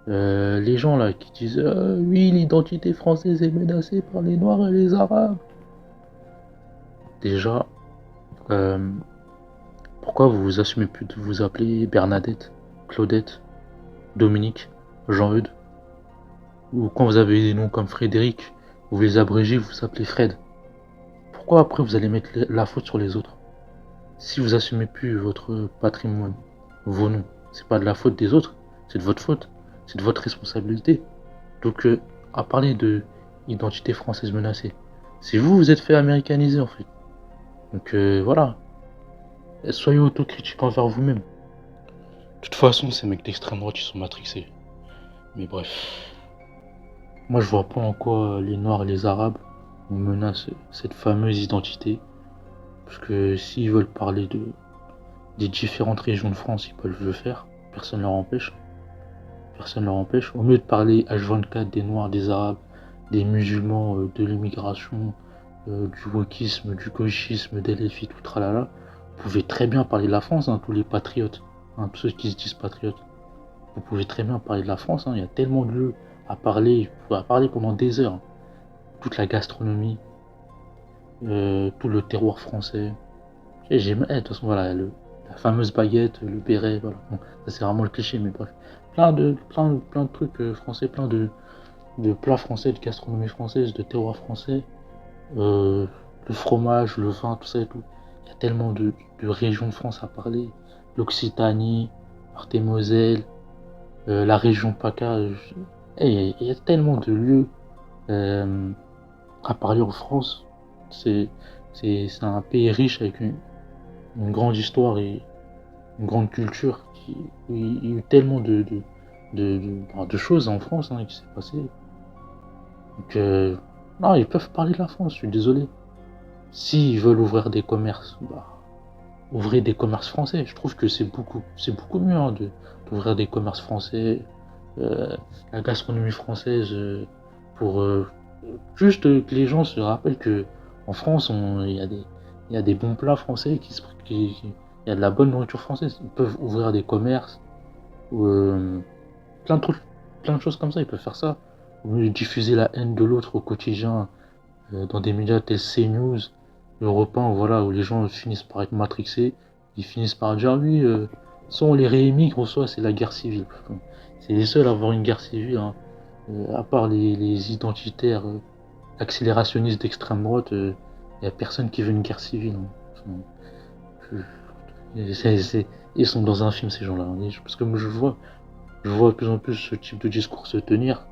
Les gens là qui disent oui, l'identité française est menacée par les Noirs et les Arabes. Déjà, euh, pourquoi vous vous assumez plus de vous appeler Bernadette, Claudette, Dominique, Jean-Eudes? Ou quand vous avez des noms comme Frédéric, vous les abrégez, vous vous appelez Fred. Pourquoi après vous allez mettre la faute sur les autres? Si vous assumez plus votre patrimoine, vos noms, c'est pas de la faute des autres, c'est de votre faute, c'est de votre responsabilité. Donc, à parler de identité française menacée, c'est vous, vous êtes fait américaniser en fait. Donc voilà, soyez autocritique envers vous-même. De toute façon, ces mecs d'extrême droite, ils sont matrixés. Mais bref, moi je vois pas en quoi les Noirs et les Arabes menacent cette fameuse identité. Parce que s'ils veulent parler des différentes régions de France, ils peuvent le faire. Personne ne leur empêche. Personne ne leur empêche. Au mieux de parler H24 des Noirs, des Arabes, des musulmans, de l'immigration, du wokisme, du gauchisme, des LFI, tout tralala, vous pouvez très bien parler de la France, hein, tous les patriotes, hein, tous ceux qui se disent patriotes. Vous pouvez très bien parler de la France, hein, il y a tellement de lieux à parler, vous pouvez parler pendant des heures. Toute la gastronomie, tout le terroir français. De toute façon, voilà, la fameuse baguette, le béret, voilà. Bon, ça c'est vraiment le cliché, mais bref. Plein de trucs français, plein de plats français, de gastronomie française, de terroir français, euh, le fromage, le vin, tout ça et tout. Il y a tellement de régions de France à parler. L'Occitanie, Meurthe-et-Moselle, la région PACA. Il y a tellement de lieux euh, à parler en France. C'est c'est un pays riche avec une grande histoire et une grande culture. Il y a eu tellement de choses en France hein, qui s'est passé. Donc, non, ils peuvent parler de la France, je suis désolé. S'ils veulent ouvrir des commerces, bah, ouvrez des commerces français. Je trouve que c'est beaucoup mieux hein, d'ouvrir des commerces français, la gastronomie française, pour juste que les gens se rappellent que en France, il y a des bons plats français il y a de la bonne nourriture française. Ils peuvent ouvrir des commerces, ou, plein de trucs, plein de choses comme ça. Ils peuvent faire ça. Au lieu de diffuser la haine de l'autre au quotidien, dans des médias tels CNews, Europe 1, voilà, où les gens finissent par être matrixés, ils finissent par dire oui, soit on les réémigre, soit c'est la guerre civile. C'est les seuls à avoir une guerre civile, hein. À part les identitaires accélérationnistes d'extrême droite, il n'y a personne qui veut une guerre civile, hein. Ils sont dans un film ces gens-là, hein. Parce que moi, je vois de plus en plus ce type de discours se tenir.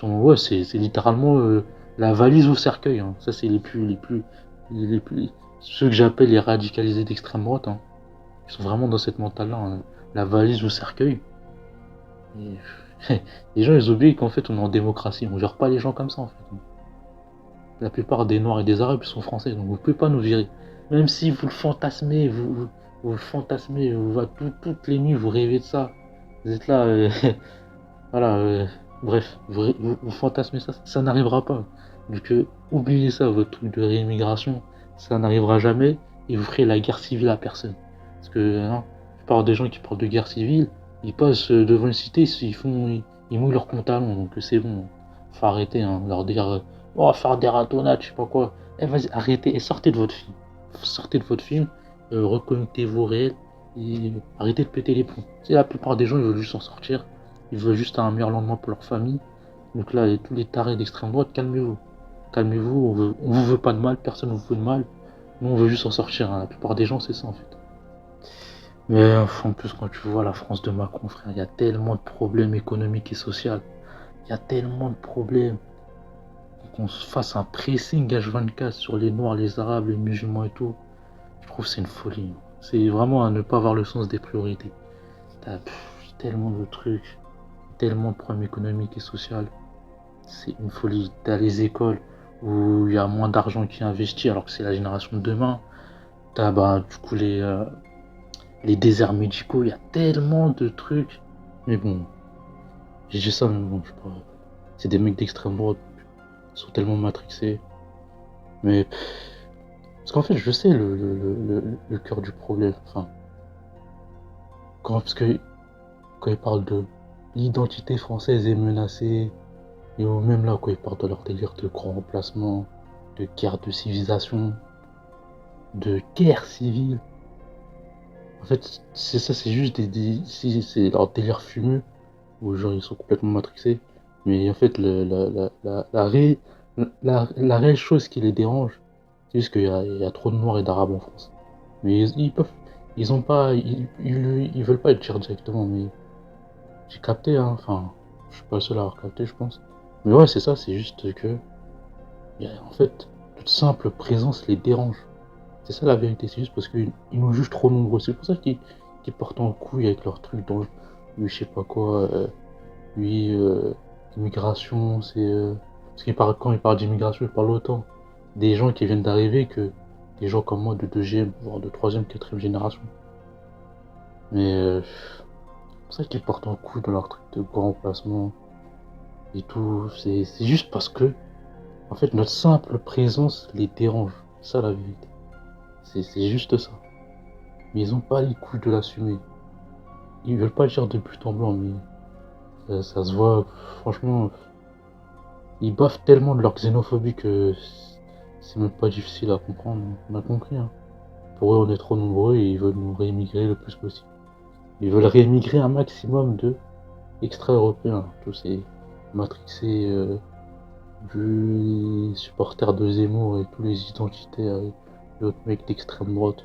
Ouais, c'est littéralement la valise au cercueil, hein. Ça, c'est les plus, ceux que j'appelle les radicalisés d'extrême droite, hein. Ils sont vraiment dans cette mentale-là, hein. La valise au cercueil. Et les gens, ils oublient qu'en fait, on est en démocratie. On gère pas les gens comme ça, en fait. La plupart des Noirs et des Arabes sont français, donc vous pouvez pas nous virer. Même si vous le fantasmez, vous le fantasmez, toutes les nuits, vous rêvez de ça. Vous êtes là, voilà, bref, vous fantasmez ça, ça n'arrivera pas. Donc oubliez ça, votre truc de réimmigration, ça n'arrivera jamais et vous ferez la guerre civile à personne. Parce que hein, la plupart des gens qui parlent de guerre civile, ils passent devant une cité, ils mouillent leurs pantalons, donc c'est bon, faut arrêter, hein, leur dire oh faire des ratonnades, je sais pas quoi. Eh vas-y, arrêtez et sortez de votre film. Sortez de votre film, reconnectez-vous au réel et arrêtez de péter les plombs. C'est la plupart des gens ils veulent juste s'en sortir. Ils veulent juste un meilleur lendemain pour leur famille. Donc là, tous les tarés d'extrême droite, calmez-vous. Calmez-vous, on vous veut pas de mal, personne ne vous veut de mal. Nous, on veut juste s'en sortir, hein. La plupart des gens, c'est ça en fait. Mais en plus, quand tu vois la France de Macron, frère, il y a tellement de problèmes économiques et sociaux. Il y a tellement de problèmes. Qu'on se fasse un pressing H24 sur les Noirs, les Arabes, les musulmans et tout, je trouve que c'est une folie. C'est vraiment à ne pas avoir le sens des priorités. T'as tellement de trucs, tellement de problèmes économiques et sociaux. C'est une folie. T'as les écoles où il y a moins d'argent qui est investi alors que c'est la génération de demain. T'as bah, du coup les déserts médicaux, il y a tellement de trucs. Mais bon, j'ai dit ça, mais bon, je sais pas. C'est des mecs d'extrême droite, ils sont tellement matrixés. Mais parce qu'en fait, je sais le cœur du problème. Enfin, parce que quand ils parlent de l'identité française est menacée. Et même là, quoi, ils partent de leur délire de grand remplacement, de guerre de civilisation, de guerre civile. En fait, c'est ça, c'est juste c'est leur délire fumeux, où genre ils sont complètement matrixés. Mais en fait, la réelle chose qui les dérange, c'est juste il y a trop de noirs et d'arabes en France. Mais ils ont pas, ils veulent pas le dire directement, mais j'ai capté, hein, enfin, je suis pas le seul à avoir capté, je pense. Mais ouais, c'est ça, c'est juste que, en fait, toute simple présence les dérange. C'est ça la vérité, c'est juste parce qu'ils nous jugent trop nombreux. C'est pour ça qu'ils partent en couille avec leurs trucs dans je sais pas quoi, oui, immigration, c'est. Parce quand ils parlent d'immigration, ils parlent autant des gens qui viennent d'arriver que des gens comme moi de deuxième, voire de troisième, quatrième génération. Mais c'est pour ça qu'ils portent en couille dans leur truc de grand placement et tout. C'est juste parce que, en fait, notre simple présence les dérange. C'est ça la vérité. C'est juste ça. Mais ils ont pas les couilles de l'assumer. Ils veulent pas le dire de but en blanc, mais ça se voit, franchement, ils baffent tellement de leur xénophobie que c'est même pas difficile à comprendre. On a compris, hein. Pour eux, on est trop nombreux et ils veulent nous réémigrer le plus possible. Ils veulent réémigrer un maximum de extra-européens, tous ces matrixés du supporters de Zemmour et tous les identitaires et autres mecs d'extrême droite.